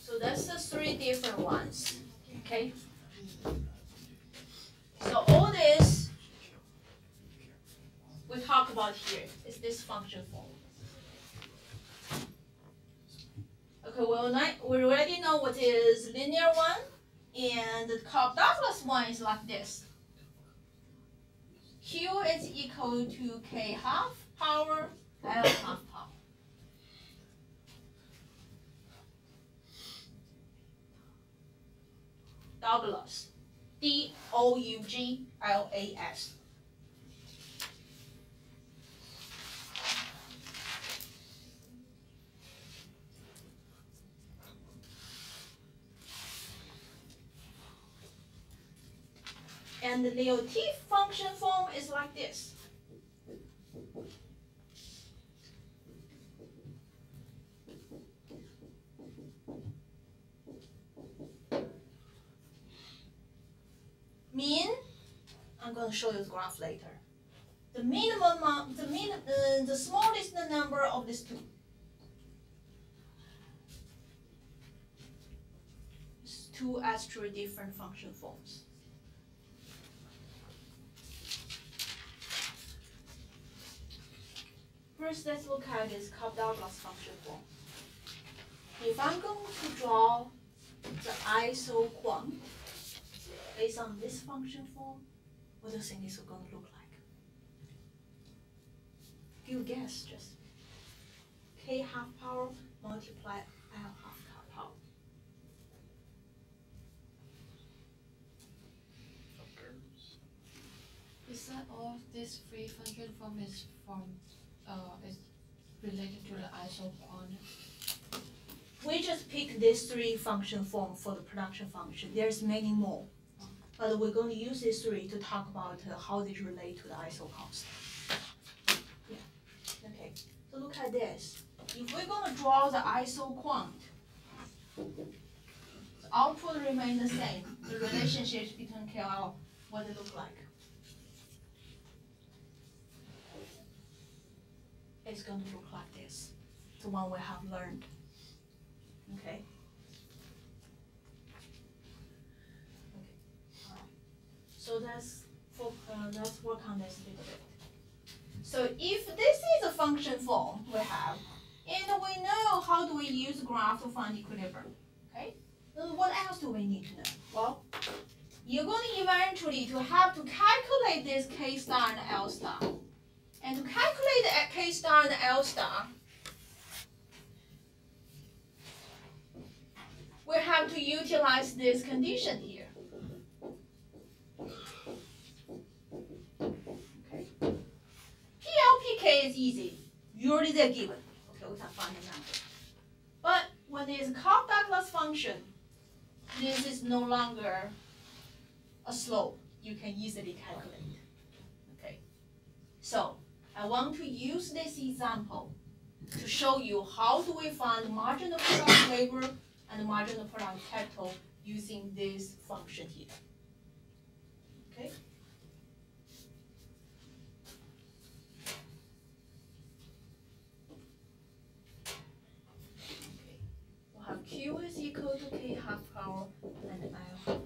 So that's the three different ones. Okay. So all this we talk about here is this function form. Okay, well, we already know what is linear one, and the Cobb-Douglas one is like this. Q is equal to K half power L half power. Douglas, D-O-U-G-L-A-S. And the Leo-T function form is like this. Mean, I'm going to show you the graph later. The minimum, the smallest number of these two. two actually different function forms. First, let's look at this Cobb-Douglas function form. If I'm going to draw the isoquant based on this function form, what do you think it's going to look like? You guess, just k half power multiply l half power. Is that all this free function form is from is related to the isoquant? We just pick these three function form for the production function. There's many more, but we're going to use these three to talk about how they relate to the isoconstant. Yeah. Okay. So look at this. If we're going to draw the isoquant, the output remain the same. The relationships between KL, what it look like? It's going to look like this. The one we have learned. Okay. So let's work on this a little bit. So if this is a function form we have, and we know how do we use graph to find equilibrium, okay? Then what else do we need to know? Well, you're going to eventually have to calculate this K star and L star. And to calculate the K star and L star, we have to utilize this condition here. Okay. PLPK is easy. Usually they're given. Okay, we can find the number. But when there's a Cobb-Douglas function, this is no longer a slope. You can easily calculate. Okay. So I want to use this example to show you how do we find marginal product labor and marginal product capital using this function here. Okay? We'll have Q is equal to K half power and L half power.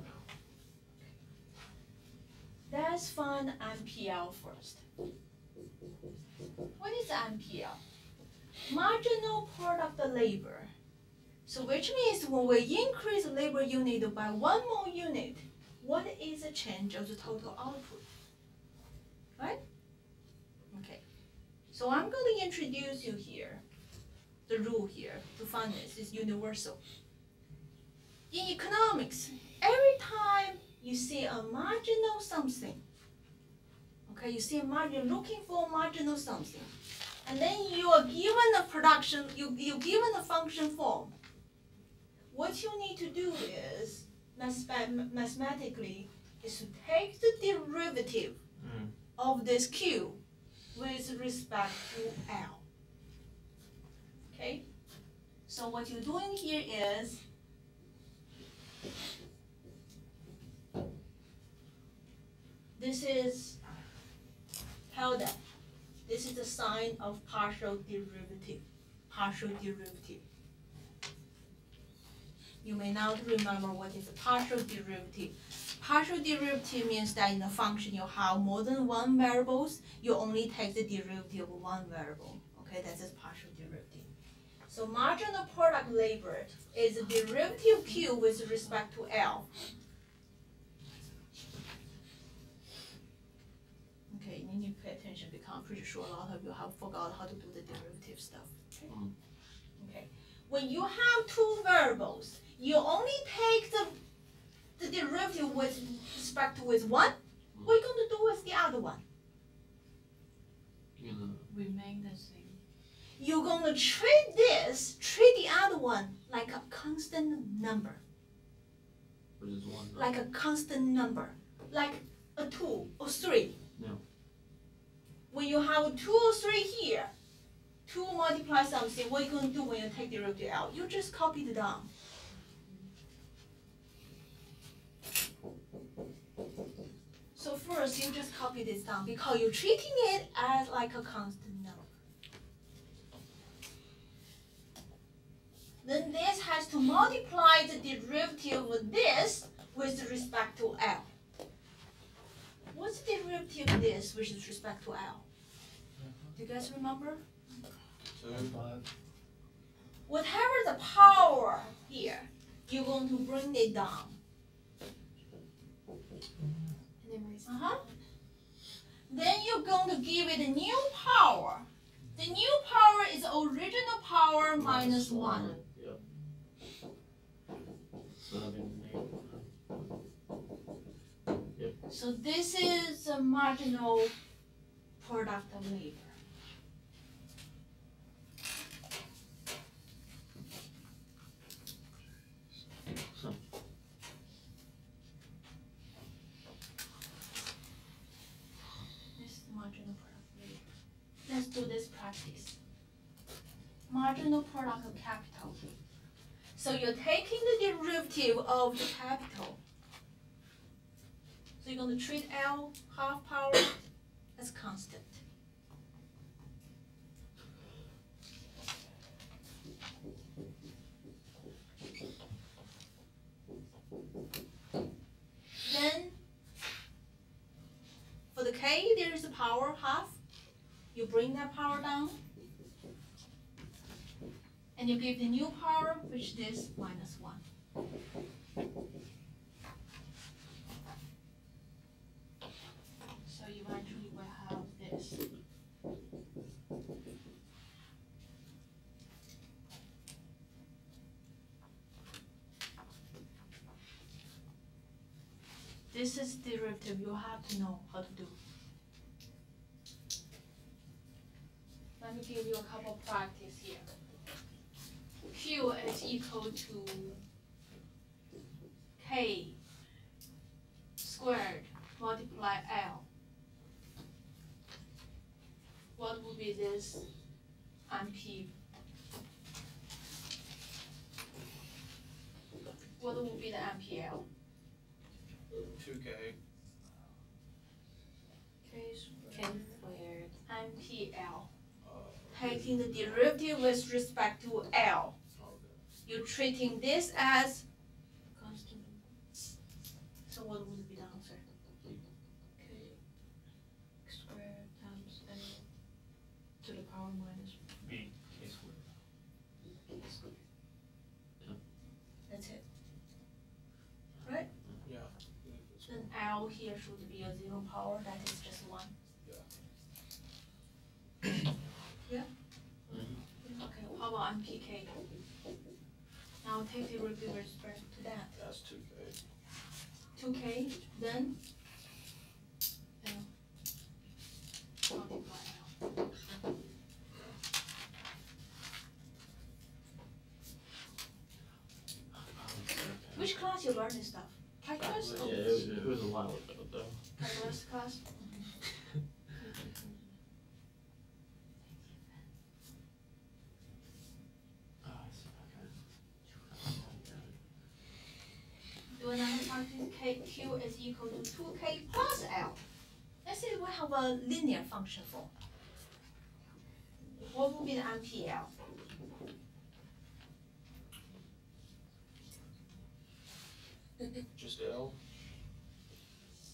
Let's find MPL first. What is MPL? Marginal product labor. So which means when we increase labor unit by 1 more unit, what is the change of the total output? Right? Okay. So I'm going to introduce you here. The rule here to find this is universal. In economics, every time you see a marginal something, okay, you see a margin, looking for a marginal something, and then you are given a production, you're given a function form. What you need to do is, mathematically, is to take the derivative of this Q with respect to L. Okay? So what you're doing here is, this is held up. This is the sign of partial derivative. Partial derivative. You may not remember what is a partial derivative. Partial derivative means that in a function you have more than one variables, you only take the derivative of one variable. Okay, that's a partial derivative. So marginal product labor is the derivative Q with respect to L. Okay, you need to pay attention because I'm pretty sure a lot of you have forgot how to do the derivative stuff. Okay. Okay. When you have two variables, you only take the derivative with respect to with one. What are you going to do with the other one? Remain the same. You're going to treat the other one like a constant number. Which is 1. Like a constant number. Like a 2 or 3. No. When you have 2 or 3 here, 2 multiply something, what are you going to do when you take derivative out? You just copy it down. So first, you just copy this down because you're treating it as like a constant number. Then this has has to multiply the derivative of this with respect to L. What's the derivative of this with respect to L? Do you guys remember? 2. Whatever the power here, you're going to bring it down. Uh-huh. Then you're going to give it a new power. The new power is original power minus 1. Yep. So that'd be negative. So this is the marginal product of labor. This is marginal product of labor. Let's do this practice. Marginal product of capital. So you're taking the derivative of the capital. So you're going to treat L half power as constant. Then for the K, there is a power half. You bring that power down. And you give the new power, which is minus 1. So eventually we'll have this. This is derivative you have to know how to do. Let me give you a couple practice here. Q is equal to K squared multiply L. What would be this MP? What would be the MPL? 2K. K squared. MPL. Taking the derivative with respect to L. You're treating this as Constant. so what would be the answer? K squared times L to the power minus. B, K squared. That's it. Right? Yeah. Then L here should be a 0 power, that is just 1. Yeah? Okay, how about MPK? Now take the derivative with respect to that. That's 2K. 2K, then L. Multiply L. Which class you learn this stuff? Calculus? Yeah, it was a while ago though. Calculus class? Do another practice. Q is equal to 2K plus L. Let's say we have a linear function form. What would be the MPL? Just L.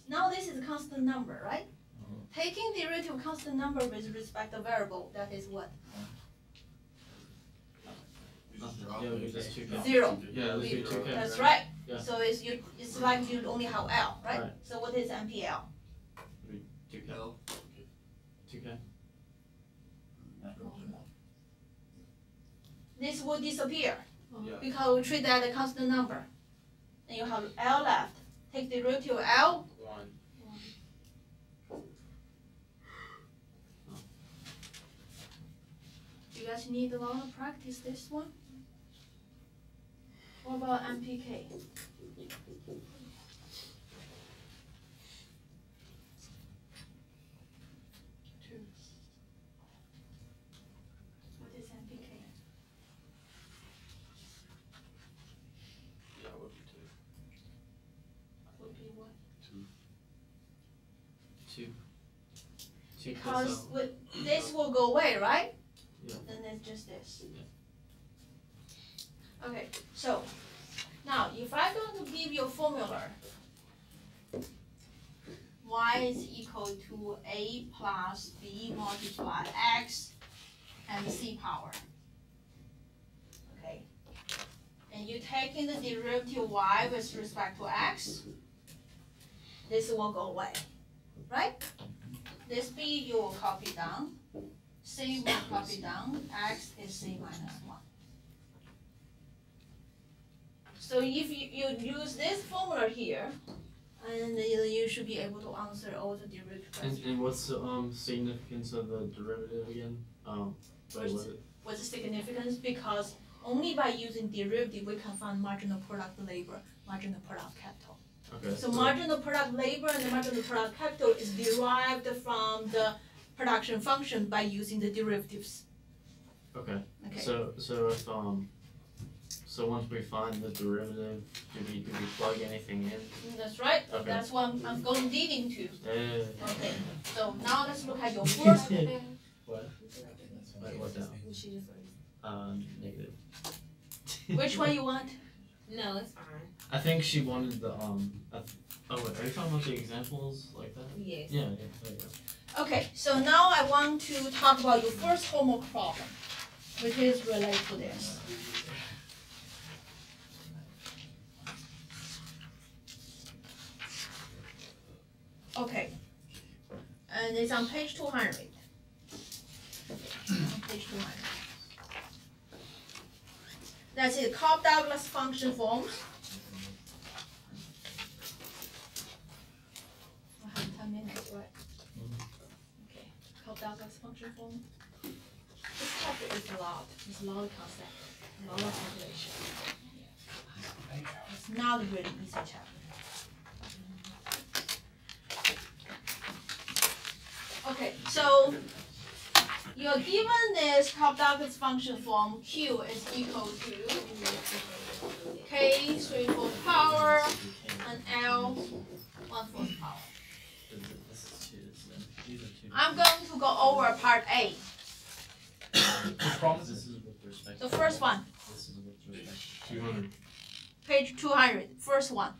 Now this is a constant number, right? Taking the derivative of constant number with respect to variable, that is what? Yeah, we just 2K. 0. Yeah, let's do 2K. That's right. Yeah. So it's like you only have L, right? Right. So what is MPL? 2K. L. 2K. This will disappear Yeah. because we treat that a constant number. And you have L left. Take the derivative of L. 1. You guys need a lot of practice this one. What about MPK? Two. What is MPK? Yeah, it would be 2. Would be what? 2. 2 Because this will go away, right? Yeah. Then it's just this. Okay, so now if I'm going to give you a formula, y is equal to a plus b multiply x and c power. Okay, and you take in the derivative y with respect to x, this will go away, right? This b you will copy down, c will copy down, x is c minus 1. So if you use this formula here, and you should be able to answer all the derivative questions. And what's the significance of the derivative again? Wait, what is it? What's the significance? Because only by using derivative we can find marginal product labor, marginal product capital. Okay. So marginal product labor and the marginal product capital is derived from the production function by using the derivatives. Okay. Okay. So if so once we find the derivative, do we plug anything in? That's right. Okay. That's what I'm going leading to. Yeah. Okay. So now let's look at your first. What? Wait, what down? Negative. Which one you want? No, it's fine. I think she wanted the oh wait, are you talking about the examples like that? Yes. Yeah, there you go. Okay. So now I want to talk about your first homework problem, which is related to this. Okay, and it's on page 200. On page 200. That's it, Cobb-Douglas function forms. I have 10 minutes, right? Okay, Cobb-Douglas function form. This chapter is a lot. There's a lot of concepts, a lot of calculation. It's not a really easy chapter. Okay, so you're given this Cobb-Douglas function form. Q is equal to k 3/4 power and L 1/4 power. I'm going to go over part A. Which problem is this? This is with respect. The first one, This is with respect. 200. page 200, first one.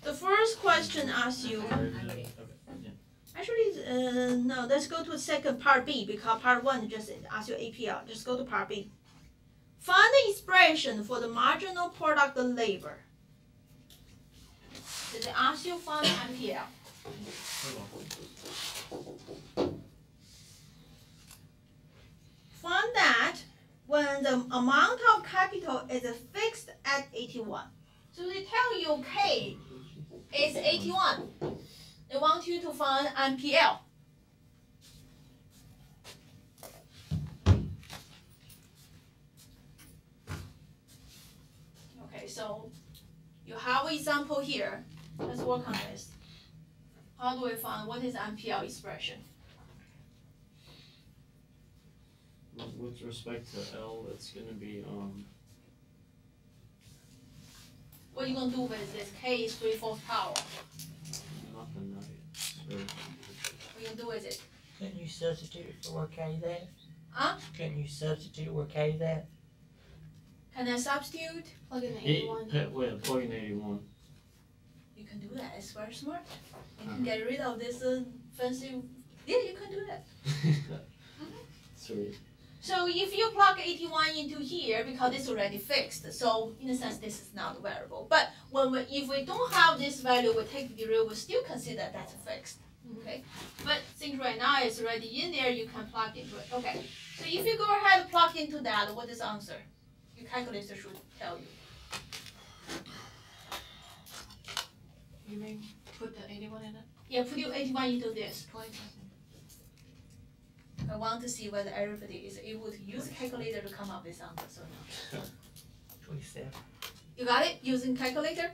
The first question asks you. Actually, no, let's go to the second part B, because part one just asks you APL. Just go to part B. Find the expression for the marginal product labor. Did they ask you find MPL? Find that when the amount of capital is fixed at 81. So they tell you K is 81. They want you to find MPL. Okay, so you have an example here. Let's work on this. How do we find what is MPL expression? With respect to L, it's gonna be What are you gonna do with this? K is 3/4 power. nothing. What are you gonna do with it? Couldn't you substitute it for where K there? Huh? Couldn't you substitute where K there? Can I substitute? Plug in the 81. Wait, plug in 81. You can do that. It's very smart. You can get rid of this fancy. Yeah, you can do that. Sweet. So if you plug 81 into here, because it's already fixed, so in a sense this is not a variable. But if we don't have this value, we take the derivative, we still consider that's fixed. Okay. But since right now it's already in there, you can plug into it. Okay. So if you go ahead and plug into that, what is the answer? Your calculator should tell you. You mean put the 81 in it? Yeah, put your 81 into this. 20%. I want to see whether everybody is able to use a calculator to come up with answers or not. 27. You got it? Using calculator?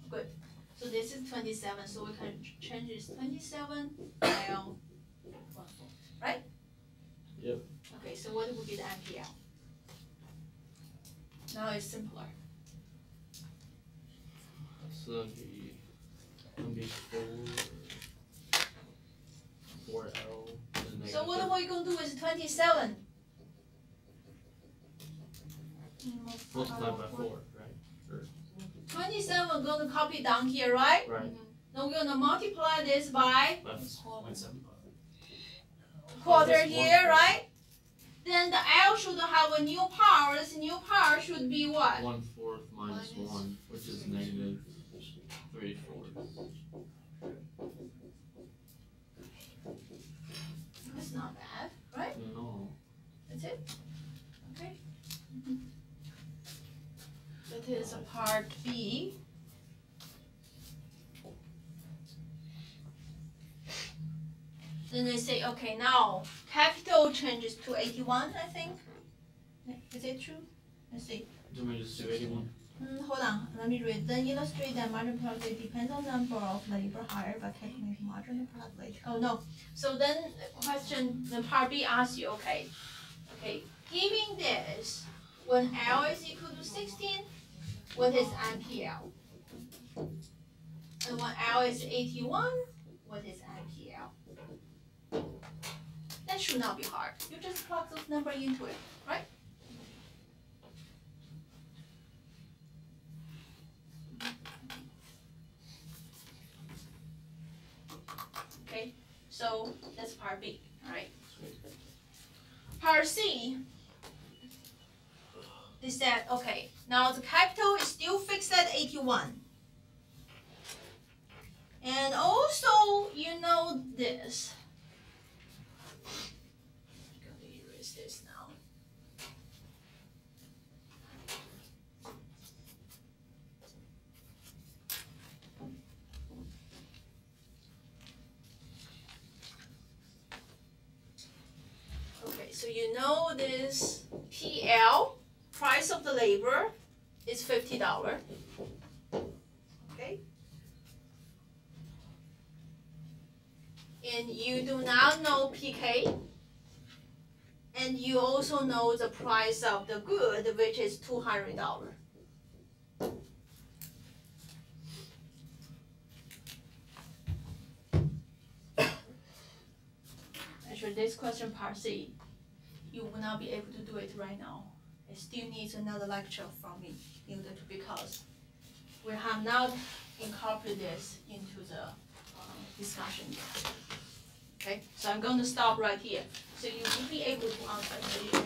Good. So this is 27, so we can change this 27 L 1/4, right? Yep. Okay, so what would be the MPL? Now it's simpler. So that'd be 4L. So what are we going to do with 27? multiplied by 4, right? Or, 27 we're gonna copy down here, right? right, Then we're gonna multiply this by that's 0.75. quarter This here, 1/4. right? Then the L should have a new power. This new power should be what? 1/4 minus 1, which is negative 3/4. That's not bad, right? No. That's it? Okay. That is a part B. Then they say, okay, now capital changes to 81, I think. Is it true? Let's see. Do we just do 81? Hold on, let me read. Then illustrate that margin product depends on number of labor hired by calculating margin product. Oh no. So then the question, the part B asks you, okay, giving this, when L is equal to 16, what is MPL? And when L is 81, what is MPL? That should not be hard. You just plug those numbers into it, right? Okay, so that's part B, alright? Part C, they said, okay, now the capital is still fixed at 81. And also, you know this. I'm gonna erase this now. Okay, so you know this PL, price of the labor, is $50. Okay? And you do not know PK. And you also know the price of the good, which is $200. Actually, this question part C, you will not be able to do it right now. It still needs another lecture from me in order to, because we have not incorporated this into the discussion yet. Okay, so I'm going to stop right here. So you will be able to answer the